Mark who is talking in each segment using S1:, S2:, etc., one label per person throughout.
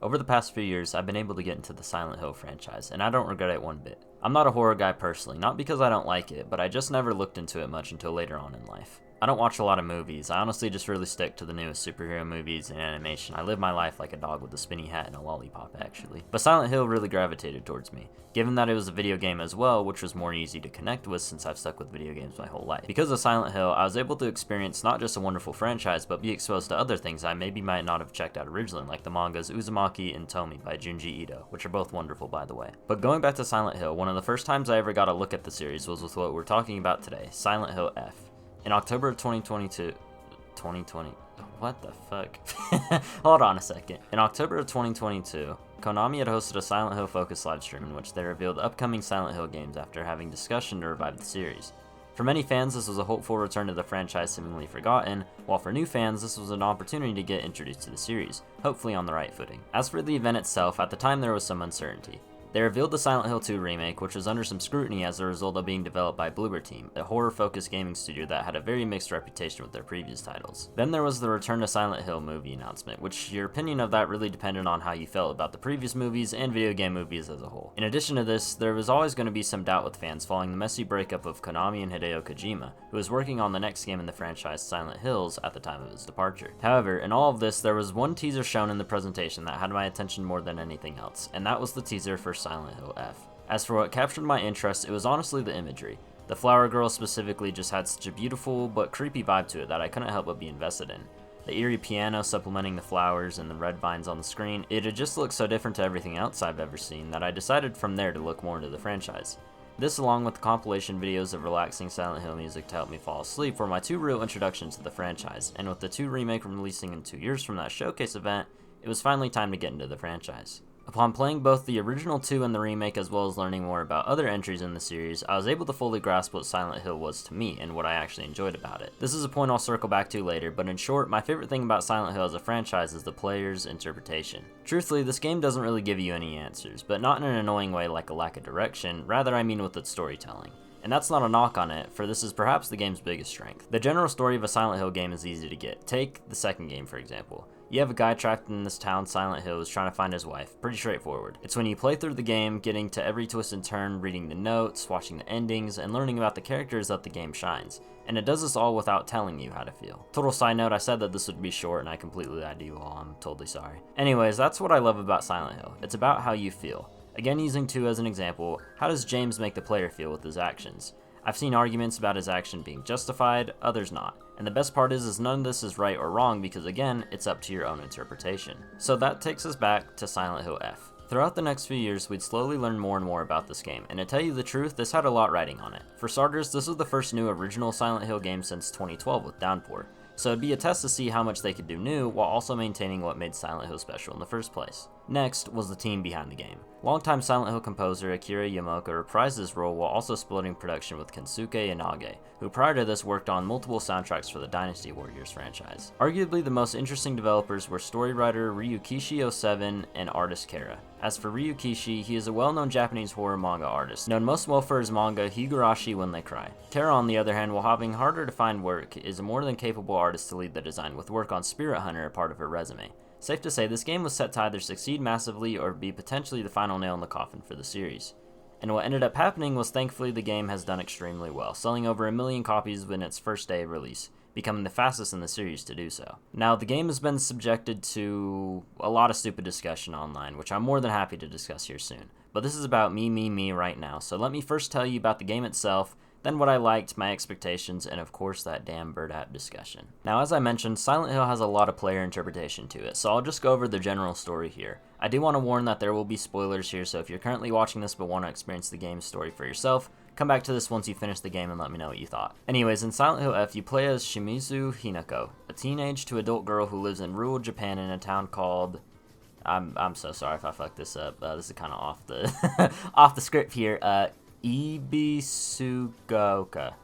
S1: Over the past few years, I've been able to get into the Silent Hill franchise, and I don't regret it one bit. I'm not a horror guy personally, not because I don't like it, but I just never looked into it much until later on in life. I don't watch a lot of movies. I honestly just really stick to the newest superhero movies and animation. I live my life like a dog with a spinny hat and a lollipop, actually. But Silent Hill really gravitated towards me, given that it was a video game as well, which was more easy to connect with since I've stuck with video games my whole life. Because of Silent Hill, I was able to experience not just a wonderful franchise, but be exposed to other things I maybe might not have checked out originally, like the mangas Uzumaki and Tomi by Junji Ito, which are both wonderful by the way. But going back to Silent Hill, one of the first times I ever got a look at the series was with what we're talking about today, Silent Hill F. In October of 2020, what the fuck? Hold on a second. In October of 2022, Konami had hosted a Silent Hill focused livestream in which they revealed upcoming Silent Hill games after having discussion to revive the series. For many fans, this was a hopeful return to the franchise seemingly forgotten, while for new fans, this was an opportunity to get introduced to the series, hopefully on the right footing. As for the event itself, at the time there was some uncertainty. They revealed the Silent Hill 2 remake, which was under some scrutiny as a result of being developed by Bloober Team, a horror-focused gaming studio that had a very mixed reputation with their previous titles. Then there was the Return to Silent Hill movie announcement, which your opinion of that really depended on how you felt about the previous movies and video game movies as a whole. In addition to this, there was always going to be some doubt with fans following the messy breakup of Konami and Hideo Kojima, who was working on the next game in the franchise, Silent Hills, at the time of his departure. However, in all of this, there was one teaser shown in the presentation that had my attention more than anything else, and that was the teaser for Silent Hill F. As for what captured my interest, it was honestly the imagery. The flower girl specifically just had such a beautiful but creepy vibe to it that I couldn't help but be invested in. The eerie piano supplementing the flowers and the red vines on the screen, it had just looked so different to everything else I've ever seen that I decided from there to look more into the franchise. This, along with the compilation videos of relaxing Silent Hill music to help me fall asleep, were my two real introductions to the franchise, and with the 2 remake releasing in 2 years from that showcase event, it was finally time to get into the franchise. Upon playing both the original 2 and the remake as well as learning more about other entries in the series, I was able to fully grasp what Silent Hill was to me and what I actually enjoyed about it. This is a point I'll circle back to later, but in short, my favorite thing about Silent Hill as a franchise is the player's interpretation. Truthfully, this game doesn't really give you any answers, but not in an annoying way like a lack of direction, rather I mean with its storytelling. And that's not a knock on it, for this is perhaps the game's biggest strength. The general story of a Silent Hill game is easy to get. Take the second game, for example. You have a guy trapped in this town, Silent Hill, who's trying to find his wife. Pretty straightforward. It's when you play through the game, getting to every twist and turn, reading the notes, watching the endings, and learning about the characters that the game shines. And it does this all without telling you how to feel. Total side note, I said that this would be short, and I completely lied to you all. I'm totally sorry. Anyways, that's what I love about Silent Hill. It's about how you feel. Again, using 2 as an example, how does James make the player feel with his actions? I've seen arguments about his action being justified, others not. And the best part is none of this is right or wrong because again, it's up to your own interpretation. So that takes us back to Silent Hill F. Throughout the next few years, we'd slowly learn more and more about this game, and to tell you the truth, this had a lot riding on it. For starters, this was the first new original Silent Hill game since 2012 with Downpour, so it'd be a test to see how much they could do new while also maintaining what made Silent Hill special in the first place. Next was the team behind the game. Longtime Silent Hill composer Akira Yamaoka reprised his role while also splitting production with Kensuke Inage, who prior to this worked on multiple soundtracks for the Dynasty Warriors franchise. Arguably the most interesting developers were story writer Ryukishi07 and artist Kara. As for Ryukishi, he is a well-known Japanese horror manga artist, known most well for his manga Higurashi When They Cry. Kara, on the other hand, while having harder to find work, is a more than capable artist to lead the design, with work on Spirit Hunter a part of her resume. Safe to say, this game was set to either succeed massively or be potentially the final nail in the coffin for the series. And what ended up happening was thankfully the game has done extremely well, selling over 1 million copies in its first day of release, becoming the fastest in the series to do so. Now, the game has been subjected to a lot of stupid discussion online, which I'm more than happy to discuss here soon. But this is about me right now, so let me first tell you about the game itself, then what I liked, my expectations, and of course that damn bird app discussion. Now, as I mentioned, Silent Hill has a lot of player interpretation to it, so I'll just go over the general story here. I do want to warn that there will be spoilers here, so if you're currently watching this but want to experience the game's story for yourself, come back to this once you finish the game and let me know what you thought. Anyways, in Silent Hill F, you play as Shimizu Hinako, a teenage to adult girl who lives in rural Japan in a town called... I'm so sorry if I fucked this up. This is kind of off the off the script here. Ibisugaoka.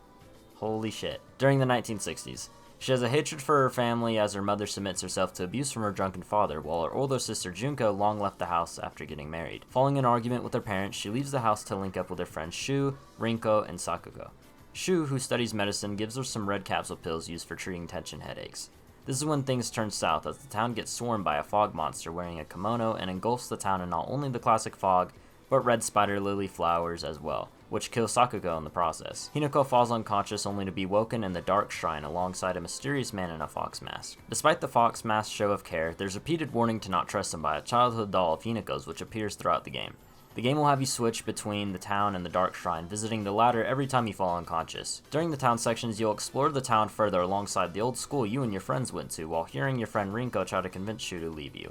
S1: Holy shit. During the 1960s. She has a hatred for her family as her mother submits herself to abuse from her drunken father, while her older sister Junko long left the house after getting married. Following an argument with her parents, she leaves the house to link up with her friends Shu, Rinko, and Sakugo. Shu, who studies medicine, gives her some red capsule pills used for treating tension headaches. This is when things turn south as the town gets swarmed by a fog monster wearing a kimono and engulfs the town in not only the classic fog, but red spider lily flowers as well, which kill Sakugo in the process. Hinako falls unconscious only to be woken in the dark shrine alongside a mysterious man in a fox mask. Despite the fox mask's show of care, there's repeated warning to not trust him by a childhood doll of Hinako's which appears throughout the game. The game will have you switch between the town and the dark shrine, visiting the latter every time you fall unconscious. During the town sections, you'll explore the town further alongside the old school you and your friends went to, while hearing your friend Rinko try to convince Shu to leave you.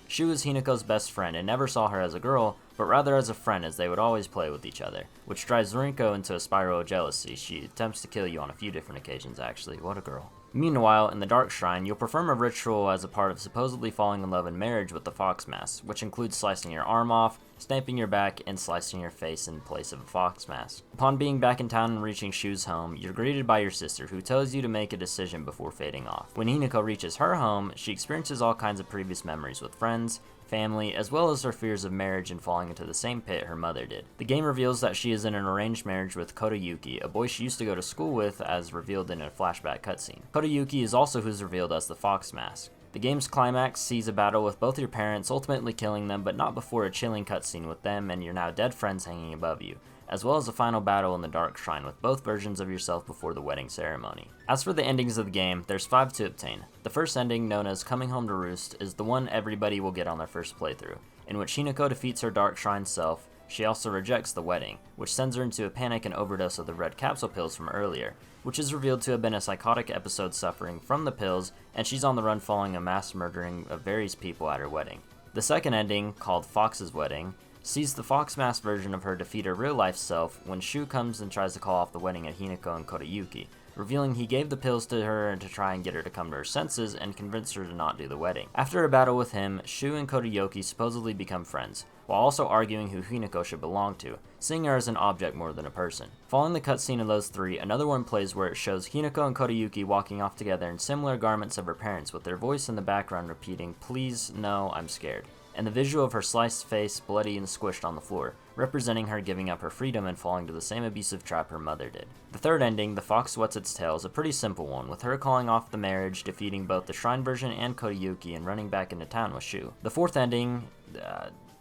S1: Shu is Hinako's best friend and never saw her as a girl, but rather as a friend as they would always play with each other, which drives Rinko into a spiral of jealousy. She attempts to kill you on a few different occasions actually, what a girl. Meanwhile, in the Dark Shrine, you'll perform a ritual as a part of supposedly falling in love in marriage with the fox mask, which includes slicing your arm off, stamping your back, and slicing your face in place of a fox mask. Upon being back in town and reaching Shu's home, you're greeted by your sister, who tells you to make a decision before fading off. When Hinako reaches her home, she experiences all kinds of previous memories with friends, family, as well as her fears of marriage and falling into the same pit her mother did. The game reveals that she is in an arranged marriage with Kodayuki, a boy she used to go to school with, as revealed in a flashback cutscene. Kodayuki is also who's revealed as the fox mask. The game's climax sees a battle with both your parents, ultimately killing them, but not before a chilling cutscene with them and your now dead friends hanging above you, as well as a final battle in the Dark Shrine with both versions of yourself before the wedding ceremony. As for the endings of the game, there's 5 to obtain. The first ending, known as Coming Home to Roost, is the one everybody will get on their first playthrough, in which Hinako defeats her Dark Shrine self. She also rejects the wedding, which sends her into a panic and overdose of the red capsule pills from earlier, which is revealed to have been a psychotic episode suffering from the pills, and she's on the run following a mass murdering of various people at her wedding. The second ending, called Fox's Wedding, sees the fox mask version of her defeat her real-life self when Shu comes and tries to call off the wedding at Hinako and Kodayuki, revealing he gave the pills to her to try and get her to come to her senses and convince her to not do the wedding. After a battle with him, Shu and Kodayuki supposedly become friends, while also arguing who Hinako should belong to, seeing her as an object more than a person. Following the cutscene of those 3, another one plays where it shows Hinako and Kodayuki walking off together in similar garments of her parents, with their voice in the background repeating, "Please, no, I'm scared," and the visual of her sliced face, bloody and squished on the floor, representing her giving up her freedom and falling to the same abusive trap her mother did. The third ending, The Fox Wets Its Tail, is a pretty simple one, with her calling off the marriage, defeating both the Shrine version and Kodayuki, and running back into town with Shu. The fourth ending,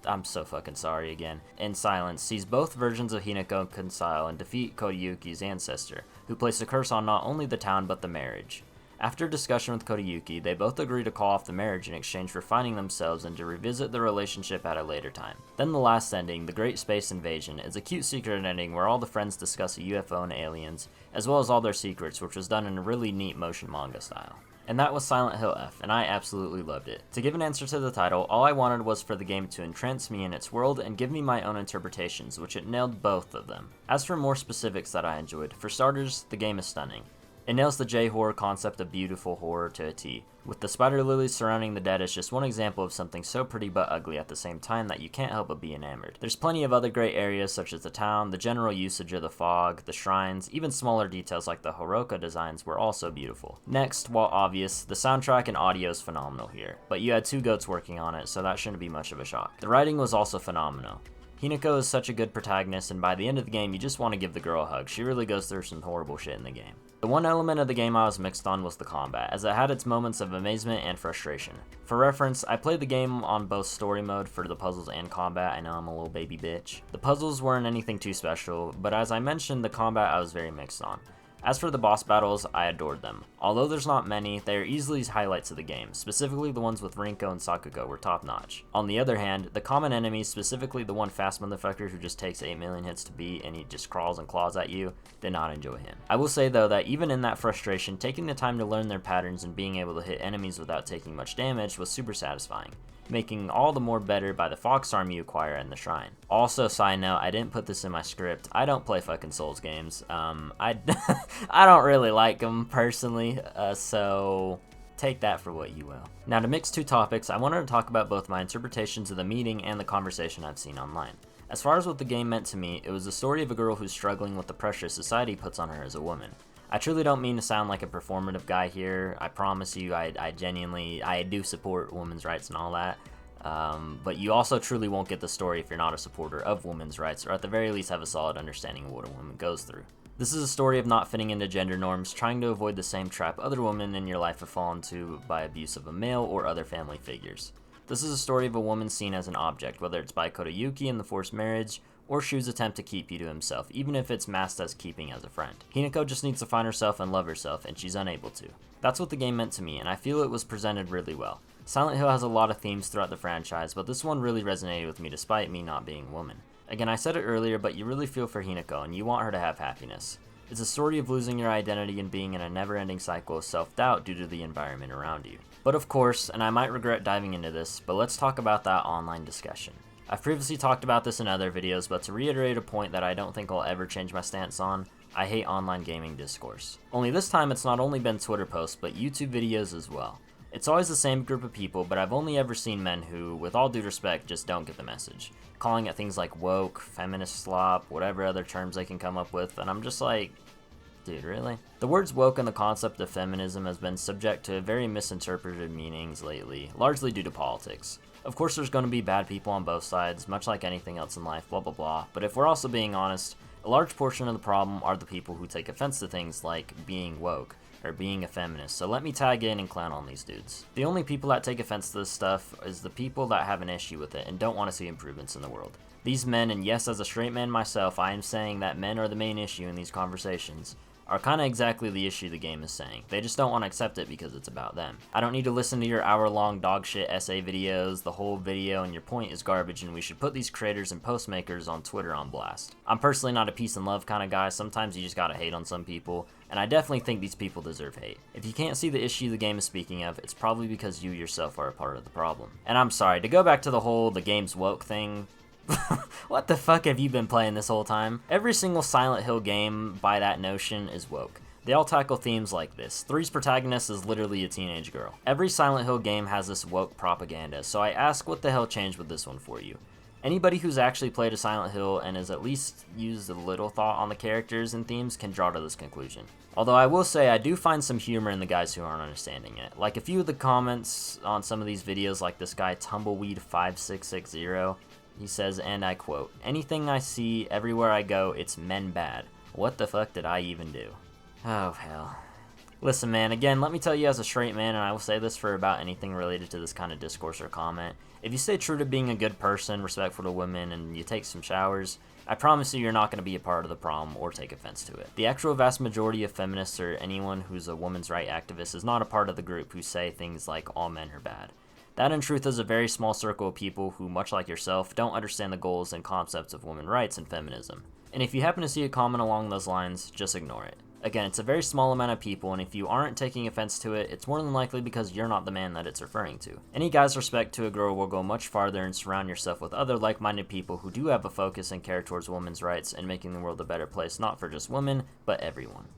S1: I'm so fucking sorry again, in silence, sees both versions of Hinako reconcile and defeat Kodayuki's ancestor, who placed a curse on not only the town but the marriage. After a discussion with Kodayuki, they both agree to call off the marriage in exchange for finding themselves and to revisit the relationship at a later time. Then the last ending, The Great Space Invasion, is a cute secret ending where all the friends discuss a UFO and aliens, as well as all their secrets, which was done in a really neat motion manga style. And that was Silent Hill F, and I absolutely loved it. To give an answer to the title, all I wanted was for the game to entrance me in its world and give me my own interpretations, which it nailed both of them. As for more specifics that I enjoyed, for starters, the game is stunning. It nails the J-horror concept of beautiful horror to a T, with the spider lilies surrounding the dead as just one example of something so pretty but ugly at the same time that you can't help but be enamored. There's plenty of other great areas such as the town, the general usage of the fog, the shrines, even smaller details like the Horoka designs were also beautiful. Next, while obvious, the soundtrack and audio is phenomenal here, but you had 2 goats working on it, so that shouldn't be much of a shock. The writing was also phenomenal. Hinako is such a good protagonist, and by the end of the game you just want to give the girl a hug. She really goes through some horrible shit in the game. The one element of the game I was mixed on was the combat, as it had its moments of amazement and frustration. For reference, I played the game on both story mode for the puzzles and combat. I know I'm a little baby bitch. The puzzles weren't anything too special, but as I mentioned, the combat I was very mixed on. As for the boss battles, I adored them. Although there's not many, they are easily highlights of the game, specifically the ones with Rinko and Sakugo were top notch. On the other hand, the common enemies, specifically the one fast motherfucker who just takes 8 million hits to beat and he just crawls and claws at you, did not enjoy him. I will say though that even in that frustration, taking the time to learn their patterns and being able to hit enemies without taking much damage was super satisfying, making all the more better by the fox arm you acquire in the shrine. Also, side note, I didn't put this in my script, I don't play fucking Souls games. I don't really like them personally, so take that for what you will. Now to mix 2 topics, I wanted to talk about both my interpretations of the meeting and the conversation I've seen online. As far as what the game meant to me, it was the story of a girl who's struggling with the pressure society puts on her as a woman. I truly don't mean to sound like a performative guy here. I promise you, I genuinely do support women's rights and all that. But you also truly won't get the story if you're not a supporter of women's rights, or at the very least have a solid understanding of what a woman goes through. This is a story of not fitting into gender norms, trying to avoid the same trap other women in your life have fallen to by abuse of a male or other family figures. This is a story of a woman seen as an object, whether it's by Kodayuki in the forced marriage, or Shu's attempt to keep you to himself, even if it's masked as keeping as a friend. Hinako just needs to find herself and love herself, and she's unable to. That's what the game meant to me, and I feel it was presented really well. Silent Hill has a lot of themes throughout the franchise, but this one really resonated with me despite me not being a woman. Again, I said it earlier, but you really feel for Hinako, and you want her to have happiness. It's a story of losing your identity and being in a never-ending cycle of self-doubt due to the environment around you. But of course, and I might regret diving into this, but let's talk about that online discussion. I've previously talked about this in other videos, but to reiterate a point that I don't think I'll ever change my stance on, I hate online gaming discourse. Only this time it's not only been Twitter posts, but YouTube videos as well. It's always the same group of people, but I've only ever seen men who, with all due respect, just don't get the message. Calling it things like woke, feminist slop, whatever other terms they can come up with, and I'm just like, dude, really? The words woke and the concept of feminism has been subject to very misinterpreted meanings lately, largely due to politics. Of course there's going to be bad people on both sides, much like anything else in life, blah blah blah, but if we're also being honest, a large portion of the problem are the people who take offense to things like being woke, or being a feminist, so let me tag in and clown on these dudes. The only people that take offense to this stuff is the people that have an issue with it and don't want to see improvements in the world. These men, and yes, as a straight man myself, I am saying that men are the main issue in these conversations, are kinda exactly the issue the game is saying. They just don't want to accept it because it's about them. I don't need to listen to your hour-long dogshit essay videos, the whole video and your point is garbage, and we should put these creators and post makers on Twitter on blast. I'm personally not a peace and love kind of guy, sometimes you just gotta hate on some people, and I definitely think these people deserve hate. If you can't see the issue the game is speaking of, it's probably because you yourself are a part of the problem. And I'm sorry, to go back to the whole the game's woke thing, what the fuck have you been playing this whole time? Every single Silent Hill game, by that notion, is woke. They all tackle themes like this. 3's protagonist is literally a teenage girl. Every Silent Hill game has this woke propaganda, so I ask what the hell changed with this one for you? Anybody who's actually played a Silent Hill and has at least used a little thought on the characters and themes can draw to this conclusion. Although I will say I do find some humor in the guys who aren't understanding it. Like a few of the comments on some of these videos, like this guy Tumbleweed5660, he says, and I quote, "Anything I see, everywhere I go, it's men bad. What the fuck did I even do?" Oh, hell. Listen, man, again, let me tell you as a straight man, and I will say this for about anything related to this kind of discourse or comment, if you stay true to being a good person, respectful to women, and you take some showers, I promise you're not going to be a part of the problem or take offense to it. The actual vast majority of feminists or anyone who's a woman's right activist is not a part of the group who say things like all men are bad. That in truth is a very small circle of people who, much like yourself, don't understand the goals and concepts of women's rights and feminism. And if you happen to see a comment along those lines, just ignore it. Again, it's a very small amount of people, and if you aren't taking offense to it, it's more than likely because you're not the man that it's referring to. Any guy's respect to a girl will go much farther and surround yourself with other like-minded people who do have a focus and care towards women's rights and making the world a better place, not for just women, but everyone.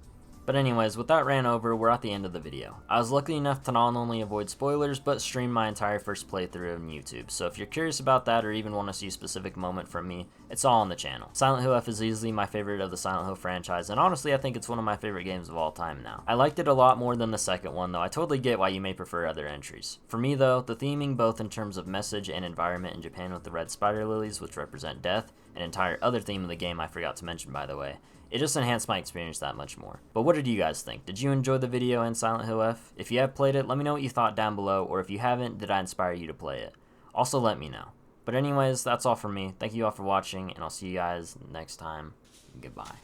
S1: But anyways, with that ran over, we're at the end of the video. I was lucky enough to not only avoid spoilers, but stream my entire first playthrough on YouTube, so if you're curious about that or even want to see a specific moment from me, it's all on the channel. Silent Hill F is easily my favorite of the Silent Hill franchise, and honestly I think it's one of my favorite games of all time now. I liked it a lot more than the second one, though I totally get why you may prefer other entries. For me though, the theming both in terms of message and environment in Japan with the red spider lilies, which represent death, an entire other theme of the game I forgot to mention by the way, it just enhanced my experience that much more. But what did you guys think? Did you enjoy the video in Silent Hill F? If you have played it, let me know what you thought down below, or if you haven't, did I inspire you to play it? Also let me know. But anyways, that's all from me. Thank you all for watching, and I'll see you guys next time. Goodbye.